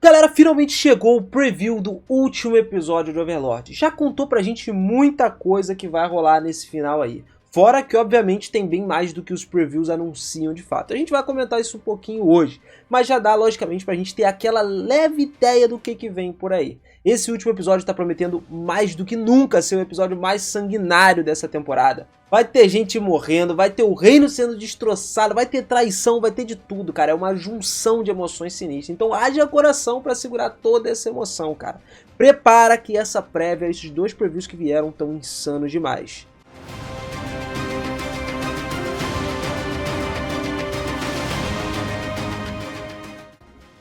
Galera, finalmente chegou o preview do último episódio de Overlord. Já contou pra gente muita coisa que vai rolar nesse final aí. Fora que, obviamente, tem bem mais do que os previews anunciam de fato. A gente vai comentar isso um pouquinho hoje, mas já dá, logicamente, pra gente ter aquela leve ideia do que vem por aí. Esse último episódio tá prometendo mais do que nunca ser o episódio mais sanguinário dessa temporada. Vai ter gente morrendo, vai ter o reino sendo destroçado, vai ter traição, vai ter de tudo, cara. É uma junção de emoções sinistras. Então haja coração pra segurar toda essa emoção, cara. Prepara que essa prévia, esses dois previews que vieram, tão insanos demais.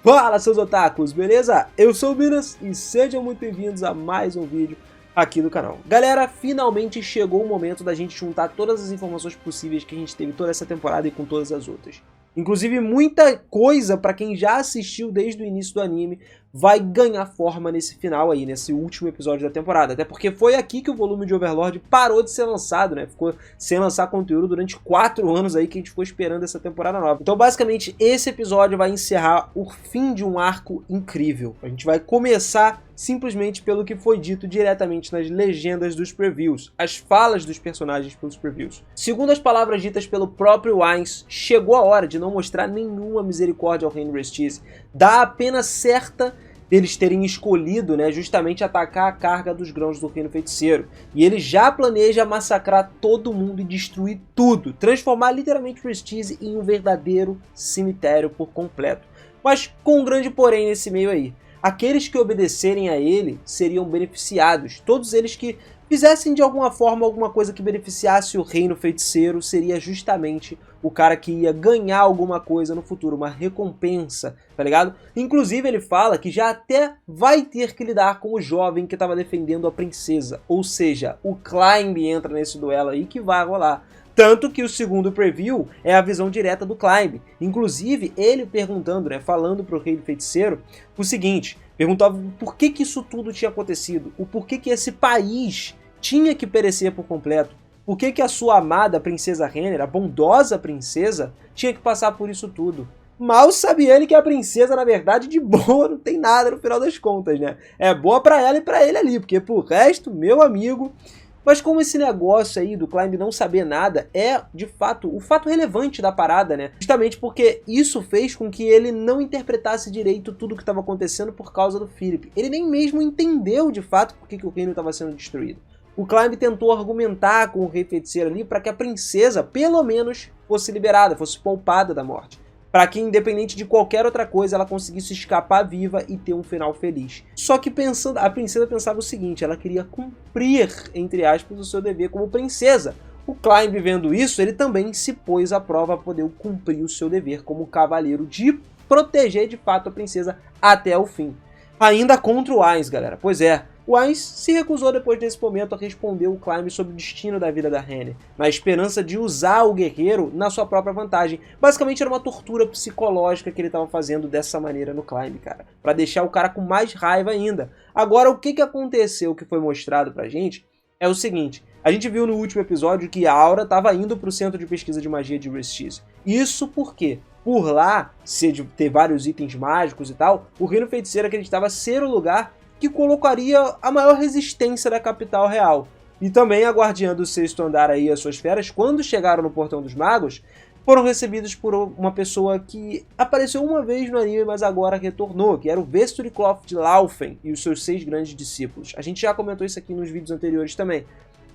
Fala, seus otakus, beleza? Eu sou o Minas e sejam muito bem-vindos a mais um vídeo aqui do canal. Galera, finalmente chegou o momento da gente juntar todas as informações possíveis que a gente teve toda essa temporada e com todas as outras. Inclusive, muita coisa pra quem já assistiu desde o início do anime vai ganhar forma nesse final aí, nesse último episódio da temporada. Até porque foi aqui que o volume de Overlord parou de ser lançado, né? Ficou sem lançar conteúdo durante 4 anos aí que a gente ficou esperando essa temporada nova. Então, basicamente, esse episódio vai encerrar o fim de um arco incrível. A gente vai começar simplesmente pelo que foi dito diretamente nas legendas dos previews, as falas dos personagens pelos previews. Segundo as palavras ditas pelo próprio Ainz, chegou a hora de não mostrar nenhuma misericórdia ao Reino Restize. Dá a pena certa deles terem escolhido, né, justamente atacar a carga dos grãos do Reino Feiticeiro. E ele já planeja massacrar todo mundo e destruir tudo, transformar literalmente Restize em um verdadeiro cemitério por completo. Mas com um grande porém nesse meio aí. Aqueles que obedecerem a ele seriam beneficiados. Todos eles que fizessem de alguma forma alguma coisa que beneficiasse o Reino Feiticeiro seria justamente o cara que ia ganhar alguma coisa no futuro, uma recompensa, tá ligado? Inclusive ele fala que já até vai ter que lidar com o jovem que estava defendendo a princesa. Ou seja, o Climb entra nesse duelo aí que vai rolar. Tanto que o segundo preview é a visão direta do Climb. Inclusive, ele perguntando, né, falando pro Rei Feiticeiro o seguinte, perguntava por que isso tudo tinha acontecido, o porquê que esse país tinha que perecer por completo, por que a sua amada princesa Renner, a bondosa princesa, tinha que passar por isso tudo. Mal sabe ele que a princesa, na verdade, de boa não tem nada no final das contas, né? É boa pra ela e pra ele ali, porque pro resto, meu amigo... Mas como esse negócio aí do Climb não saber nada é, de fato, o fato relevante da parada, né? Justamente porque isso fez com que ele não interpretasse direito tudo o que estava acontecendo por causa do Philip. Ele nem mesmo entendeu, de fato, por que o reino estava sendo destruído. O Climb tentou argumentar com o Rei Feiticeiro ali para que a princesa, pelo menos, fosse liberada, fosse poupada da morte. Para que, independente de qualquer outra coisa, ela conseguisse escapar viva e ter um final feliz. Só que a princesa pensava o seguinte, ela queria cumprir, entre aspas, o seu dever como princesa. O Climb, vendo isso, ele também se pôs à prova para poder cumprir o seu dever como cavaleiro de proteger, de fato, a princesa até o fim. Ainda contra o Ainz, galera. Pois é, o Ainz se recusou depois desse momento a responder o Climb sobre o destino da vida da Renner, na esperança de usar o guerreiro na sua própria vantagem. Basicamente era uma tortura psicológica que ele estava fazendo dessa maneira no Climb, cara, para deixar o cara com mais raiva ainda. Agora, o que aconteceu, o que foi mostrado pra gente, é o seguinte. A gente viu no último episódio que a Aura estava indo para o centro de pesquisa de magia de Restize. Isso por quê? Por lá, ter vários itens mágicos e tal, o Reino Feiticeiro acreditava ser o lugar que colocaria a maior resistência da capital real. E também a guardiã do sexto andar aí, as suas feras, quando chegaram no Portão dos Magos, foram recebidos por uma pessoa que apareceu uma vez no anime, mas agora retornou, que era o Vesturicloth de Laufen e os seus 6 grandes discípulos. A gente já comentou isso aqui nos vídeos anteriores também.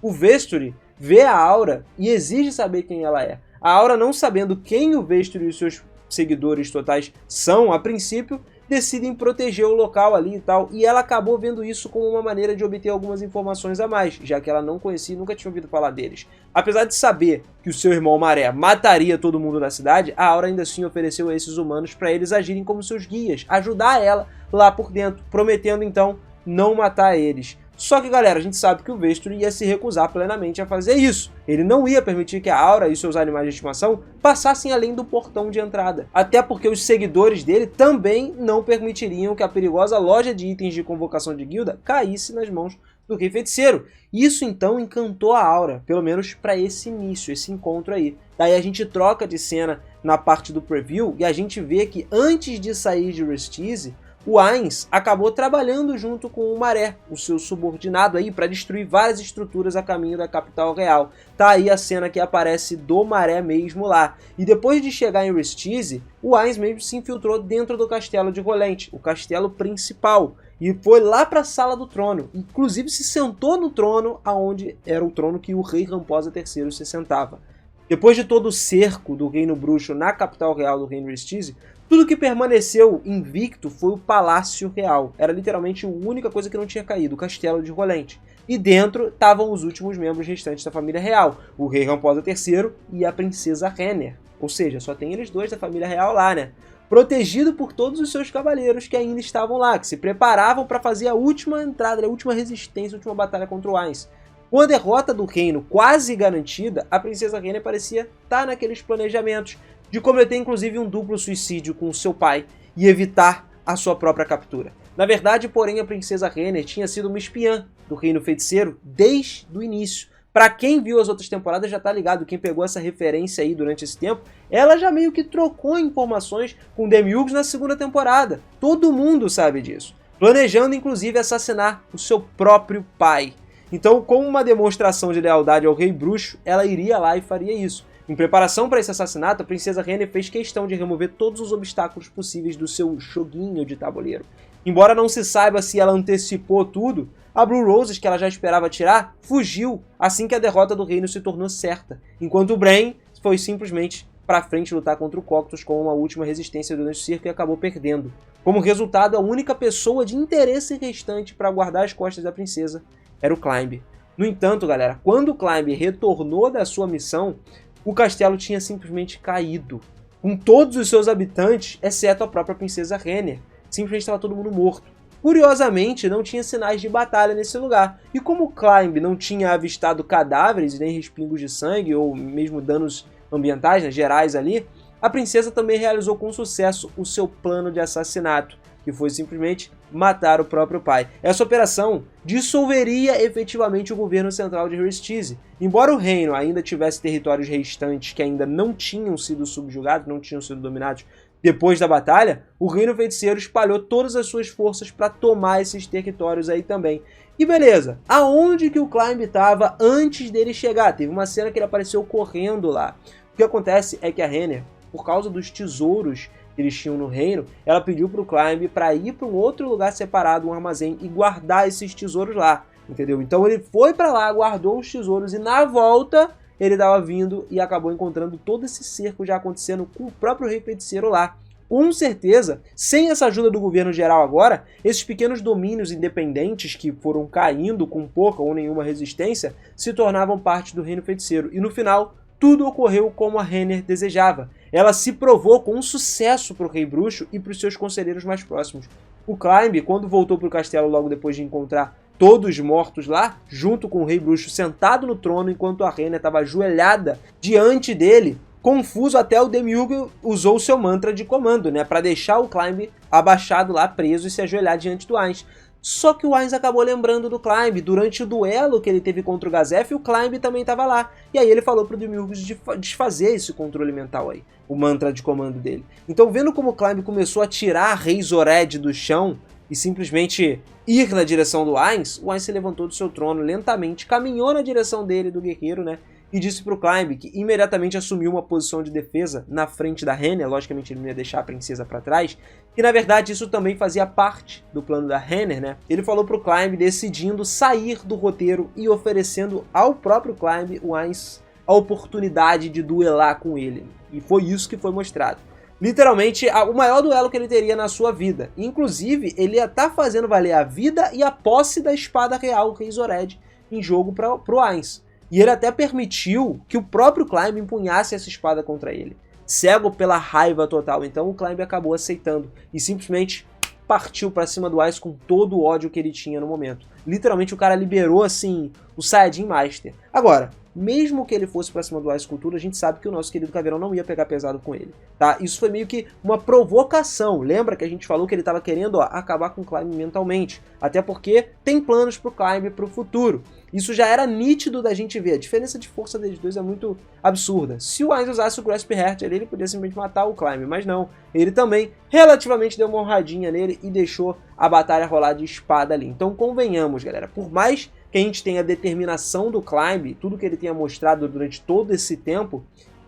O Vesturi vê a Aura e exige saber quem ela é. A Aura, não sabendo quem o Vesturi e os seus seguidores totais são, a princípio, decidem proteger o local ali e tal, e ela acabou vendo isso como uma maneira de obter algumas informações a mais, já que ela não conhecia e nunca tinha ouvido falar deles. Apesar de saber que o seu irmão Maré mataria todo mundo na cidade, a Aura ainda assim ofereceu a esses humanos para eles agirem como seus guias, ajudar ela lá por dentro, prometendo então não matar eles. Só que, galera, a gente sabe que o Vesturi ia se recusar plenamente a fazer isso. Ele não ia permitir que a Aura e seus animais de estimação passassem além do portão de entrada. Até porque os seguidores dele também não permitiriam que a perigosa loja de itens de convocação de guilda caísse nas mãos do Rei Feiticeiro. Isso então encantou a Aura, pelo menos para esse início, esse encontro aí. Daí a gente troca de cena na parte do preview e a gente vê que antes de sair de Restize, o Ainz acabou trabalhando junto com o Maré, o seu subordinado aí, para destruir várias estruturas a caminho da capital real. Tá aí a cena que aparece do Maré mesmo lá. E depois de chegar em Ristise, o Ainz mesmo se infiltrou dentro do castelo de Rolente, o castelo principal, e foi lá para a Sala do Trono. Inclusive se sentou no trono, aonde era o trono que o rei Ramposa III se sentava. Depois de todo o cerco do Reino Bruxo na capital real do Reino Ristise, tudo que permaneceu invicto foi o Palácio Real. Era literalmente a única coisa que não tinha caído, o Castelo de Rolente. E dentro estavam os últimos membros restantes da família real, o rei Ramposa III e a princesa Renner. Ou seja, só tem eles dois da família real lá, né? Protegido por todos os seus cavaleiros que ainda estavam lá, que se preparavam para fazer a última entrada, a última resistência, a última batalha contra o Ainz. Com a derrota do reino quase garantida, a princesa Renner parecia estar naqueles planejamentos de cometer inclusive um duplo suicídio com seu pai e evitar a sua própria captura. Na verdade, porém, a princesa Renner tinha sido uma espiã do Reino Feiticeiro desde o início. Pra quem viu as outras temporadas já tá ligado, quem pegou essa referência aí durante esse tempo, ela já meio que trocou informações com Demiurgos na segunda temporada. Todo mundo sabe disso. Planejando inclusive assassinar o seu próprio pai. Então, como uma demonstração de lealdade ao Rei Bruxo, ela iria lá e faria isso. Em preparação para esse assassinato, a princesa Renner fez questão de remover todos os obstáculos possíveis do seu joguinho de tabuleiro. Embora não se saiba se ela antecipou tudo, a Blue Roses, que ela já esperava tirar, fugiu assim que a derrota do reino se tornou certa, enquanto o Brain foi simplesmente para frente lutar contra o Coctus com uma última resistência durante o cerco e acabou perdendo. Como resultado, a única pessoa de interesse restante para guardar as costas da princesa era o Climb. No entanto, galera, quando o Climb retornou da sua missão, o castelo tinha simplesmente caído, com todos os seus habitantes, exceto a própria princesa Renner. Simplesmente estava todo mundo morto. Curiosamente, não tinha sinais de batalha nesse lugar, e como o Climb não tinha avistado cadáveres, nem respingos de sangue, ou mesmo danos ambientais, né, gerais ali, a princesa também realizou com sucesso o seu plano de assassinato, que foi simplesmente matar o próprio pai. Essa operação dissolveria efetivamente o governo central de Ristise. Embora o reino ainda tivesse territórios restantes que ainda não tinham sido subjugados, não tinham sido dominados depois da batalha, o Reino Feiticeiro espalhou todas as suas forças para tomar esses territórios aí também. E beleza, aonde que o Climb estava antes dele chegar? Teve uma cena que ele apareceu correndo lá. O que acontece é que a Renner, por causa dos tesouros que eles tinham no reino, ela pediu para o Climb para ir para um outro lugar separado, um armazém, e guardar esses tesouros lá, entendeu? Então ele foi para lá, guardou os tesouros e na volta ele estava vindo e acabou encontrando todo esse cerco já acontecendo com o próprio Rei Feiticeiro lá. Com certeza, sem essa ajuda do governo geral agora, esses pequenos domínios independentes que foram caindo com pouca ou nenhuma resistência se tornavam parte do Reino Feiticeiro. E no final, tudo ocorreu como a Renner desejava. Ela se provou com um sucesso para o Rei Bruxo e para os seus conselheiros mais próximos. O Climb, quando voltou para o castelo logo depois de encontrar todos mortos lá, junto com o Rei Bruxo sentado no trono enquanto a Renner estava ajoelhada diante dele, confuso até o Demiurgo usou o seu mantra de comando, né, para deixar o Climb abaixado lá, preso e se ajoelhar diante do Ainz. Só que o Ainz acabou lembrando do Climb. Durante o duelo que ele teve contra o Gazef, o Climb também estava lá. E aí ele falou pro Demiurgo desfazer esse controle mental aí, o mantra de comando dele. Então, vendo como o Climb começou a tirar a Rei Zored do chão e simplesmente ir na direção do Ainz, o Ainz se levantou do seu trono lentamente, caminhou na direção dele, do guerreiro, né? E disse pro Climb, que imediatamente assumiu uma posição de defesa na frente da Renner, logicamente ele não ia deixar a princesa para trás, que na verdade isso também fazia parte do plano da Renner, né? Ele falou pro Climb decidindo sair do roteiro e oferecendo ao próprio Climb, o Ainz, a oportunidade de duelar com ele. E foi isso que foi mostrado. Literalmente, o maior duelo que ele teria na sua vida. Inclusive, ele ia estar fazendo valer a vida e a posse da espada real, o Rei Zored, em jogo pro Ainz. E ele até permitiu que o próprio Climb empunhasse essa espada contra ele. Cego pela raiva total, então o Climb acabou aceitando e simplesmente partiu pra cima do Ainz com todo o ódio que ele tinha no momento. Literalmente o cara liberou assim o Saiyajin Master. Agora, mesmo que ele fosse pra cima do Ice Cultura, a gente sabe que o nosso querido Caveirão não ia pegar pesado com ele, tá? Isso foi meio que uma provocação. Lembra que a gente falou que ele tava querendo, ó, acabar com o Climb mentalmente? Até porque tem planos pro Climb pro futuro. Isso já era nítido da gente ver. A diferença de força deles dois é muito absurda. Se o Ainz usasse o Grasp Heart ali, ele podia simplesmente matar o Climb, mas não. Ele também relativamente deu uma honradinha nele e deixou a batalha rolar de espada ali. Então convenhamos, galera, por mais que a gente tenha a determinação do Climb, tudo que ele tenha mostrado durante todo esse tempo,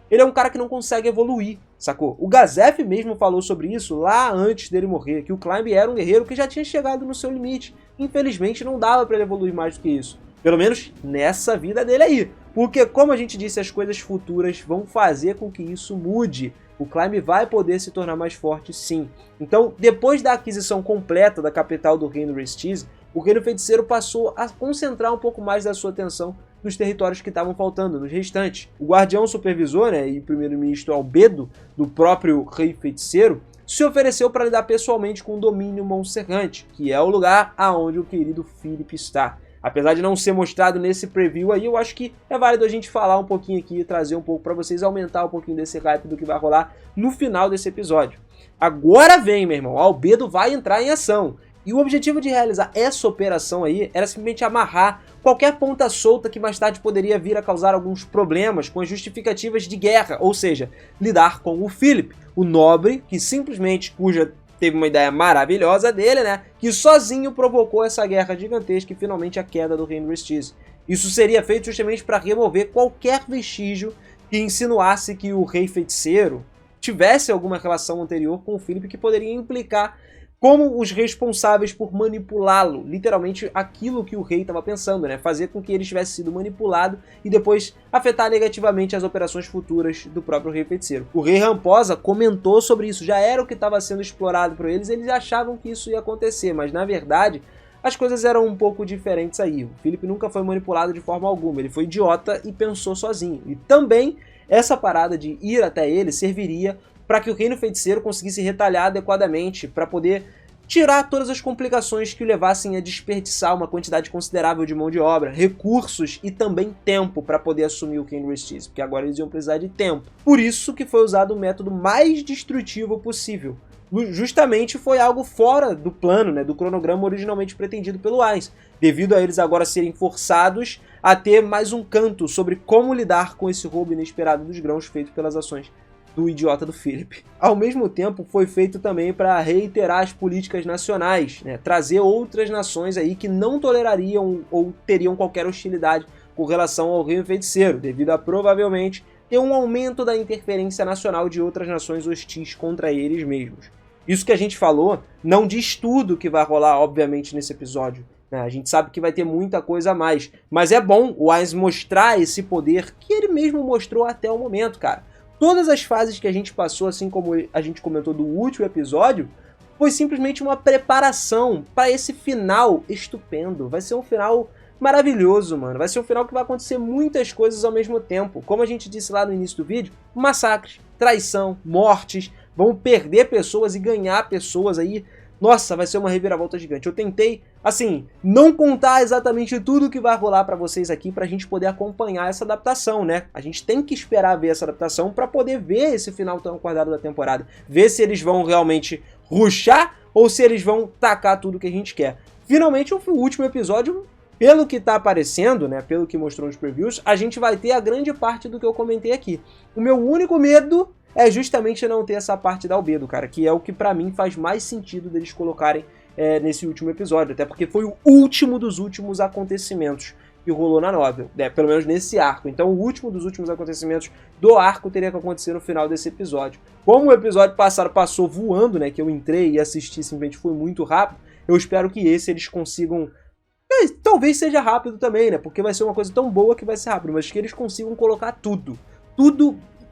ele é um cara que não consegue evoluir, sacou? O Gazef mesmo falou sobre isso lá antes dele morrer, que o Climb era um guerreiro que já tinha chegado no seu limite. Infelizmente não dava pra ele evoluir mais do que isso. Pelo menos nessa vida dele aí. Porque, como a gente disse, as coisas futuras vão fazer com que isso mude. O Climb vai poder se tornar mais forte, sim. Então, depois da aquisição completa da capital do Reino Restiz, o Reino Feiticeiro passou a concentrar um pouco mais da sua atenção nos territórios que estavam faltando, nos restantes. O Guardião Supervisor, né, e primeiro-ministro Albedo, do próprio Rei Feiticeiro, se ofereceu para lidar pessoalmente com o domínio Montserrate, que é o lugar aonde o querido Philip está. Apesar de não ser mostrado nesse preview aí, eu acho que é válido a gente falar um pouquinho aqui e trazer um pouco para vocês, aumentar um pouquinho desse hype do que vai rolar no final desse episódio. Agora vem, meu irmão, Albedo vai entrar em ação. E o objetivo de realizar essa operação aí era simplesmente amarrar qualquer ponta solta que mais tarde poderia vir a causar alguns problemas com as justificativas de guerra, ou seja, lidar com o Philip, o nobre que simplesmente, teve uma ideia maravilhosa dele, né? Que sozinho provocou essa guerra gigantesca e finalmente a queda do Reino Restiz. Isso seria feito justamente para remover qualquer vestígio que insinuasse que o Rei Feiticeiro tivesse alguma relação anterior com o Philip que poderia implicar como os responsáveis por manipulá-lo, literalmente aquilo que o rei estava pensando, né? Fazer com que ele tivesse sido manipulado e depois afetar negativamente as operações futuras do próprio Rei Feiticeiro. O Rei Ramposa comentou sobre isso, já era o que estava sendo explorado por eles achavam que isso ia acontecer, mas na verdade as coisas eram um pouco diferentes aí. O Philip nunca foi manipulado de forma alguma, ele foi idiota e pensou sozinho. E também essa parada de ir até ele serviria para que o Reino Feiticeiro conseguisse retalhar adequadamente, para poder tirar todas as complicações que o levassem a desperdiçar uma quantidade considerável de mão de obra, recursos e também tempo para poder assumir o Reino Restiz, porque agora eles iam precisar de tempo. Por isso que foi usado o método mais destrutivo possível. Justamente foi algo fora do plano, né, do cronograma originalmente pretendido pelo Ainz, devido a eles agora serem forçados a ter mais um canto sobre como lidar com esse roubo inesperado dos grãos feito pelas ações do idiota do Philip. Ao mesmo tempo, foi feito também para reiterar as políticas nacionais, né? Trazer outras nações aí que não tolerariam ou teriam qualquer hostilidade com relação ao Reino Feiticeiro, devido a provavelmente ter um aumento da interferência nacional de outras nações hostis contra eles mesmos. Isso que a gente falou não diz tudo que vai rolar, obviamente, nesse episódio. A gente sabe que vai ter muita coisa a mais, mas é bom o Ainz mostrar esse poder que ele mesmo mostrou até o momento, cara. Todas as fases que a gente passou, assim como a gente comentou do último episódio, foi simplesmente uma preparação para esse final estupendo. Vai ser um final maravilhoso, mano. Vai ser um final que vai acontecer muitas coisas ao mesmo tempo. Como a gente disse lá no início do vídeo, massacres, traição, mortes, vão perder pessoas e ganhar pessoas aí. Nossa, vai ser uma reviravolta gigante. Eu tentei, assim, não contar exatamente tudo que vai rolar pra vocês aqui pra gente poder acompanhar essa adaptação, né? A gente tem que esperar ver essa adaptação pra poder ver esse final tão aguardado da temporada. Ver se eles vão realmente rushar ou se eles vão tacar tudo que a gente quer. Finalmente, o último episódio, pelo que tá aparecendo, né? Pelo que mostrou nos previews, a gente vai ter a grande parte do que eu comentei aqui. O meu único medo é justamente não ter essa parte da Albedo, cara, que é o que pra mim faz mais sentido deles colocarem nesse último episódio, até porque foi o último dos últimos acontecimentos que rolou na novel, né, pelo menos nesse arco. Então o último dos últimos acontecimentos do arco teria que acontecer no final desse episódio. Como o episódio passado passou voando, né, que eu entrei e assisti, simplesmente foi muito rápido, eu espero que esse eles consigam... Talvez seja rápido também, né, porque vai ser uma coisa tão boa que vai ser rápido, mas que eles consigam colocar tudo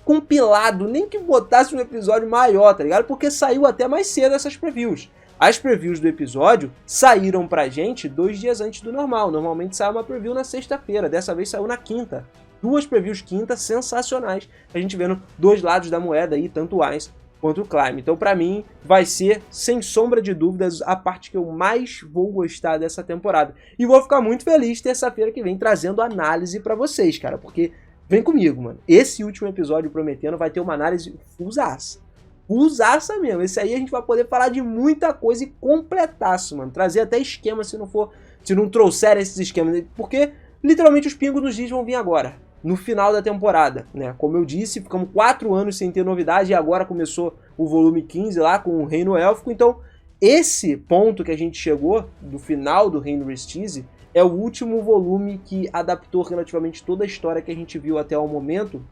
compilado, nem que botasse um episódio maior, tá ligado? Porque saiu até mais cedo essas previews. As previews do episódio saíram pra gente 2 dias antes do normal. Normalmente sai uma preview na sexta-feira, dessa vez saiu na quinta. 2 previews quinta sensacionais, a gente vendo 2 lados da moeda aí, tanto o Ainz contra o Climb. Então, pra mim, vai ser, sem sombra de dúvidas, a parte que eu mais vou gostar dessa temporada. E vou ficar muito feliz terça-feira que vem trazendo análise pra vocês, cara, porque vem comigo, mano. Esse último episódio, prometendo, vai ter uma análise fullzaça. Fullzaça mesmo. Esse aí a gente vai poder falar de muita coisa e completaço, mano. Trazer até esquema se não trouxer esses esquemas. Porque, literalmente, os pingos nos dias vão vir agora. No final da temporada, né? Como eu disse, ficamos 4 anos sem ter novidade e agora começou o volume 15 lá com o Reino Élfico. Então, esse ponto que a gente chegou, do final do Reino Restize, é o último volume que adaptou relativamente toda a história que a gente viu até o momento.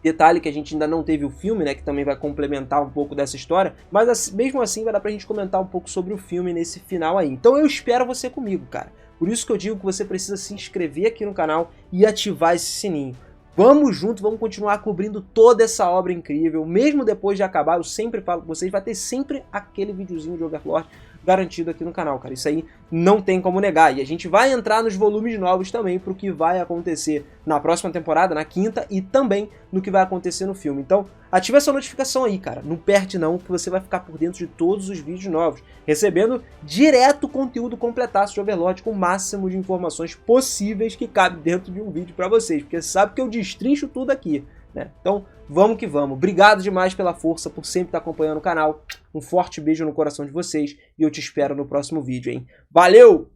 Detalhe que a gente ainda não teve o filme, né, que também vai complementar um pouco dessa história, mas mesmo assim vai dar pra gente comentar um pouco sobre o filme nesse final aí. Então eu espero você comigo, cara. Por isso que eu digo que você precisa se inscrever aqui no canal e ativar esse sininho. Vamos junto, vamos continuar cobrindo toda essa obra incrível. Mesmo depois de acabar, eu sempre falo com vocês, vai ter sempre aquele videozinho de Overlord garantido aqui no canal, cara. Isso aí não tem como negar. E a gente vai entrar nos volumes novos também pro que vai acontecer na próxima temporada, na quinta, e também no que vai acontecer no filme. Então, ativa essa notificação aí, cara. Não perde não, que você vai ficar por dentro de todos os vídeos novos, recebendo direto conteúdo completaço de Overlord com o máximo de informações possíveis que cabe dentro de um vídeo pra vocês, porque você sabe que eu destrincho tudo aqui, né? Então, vamos que vamos. Obrigado demais pela força, por sempre estar acompanhando o canal. Um forte beijo no coração de vocês e eu te espero no próximo vídeo, hein? Valeu!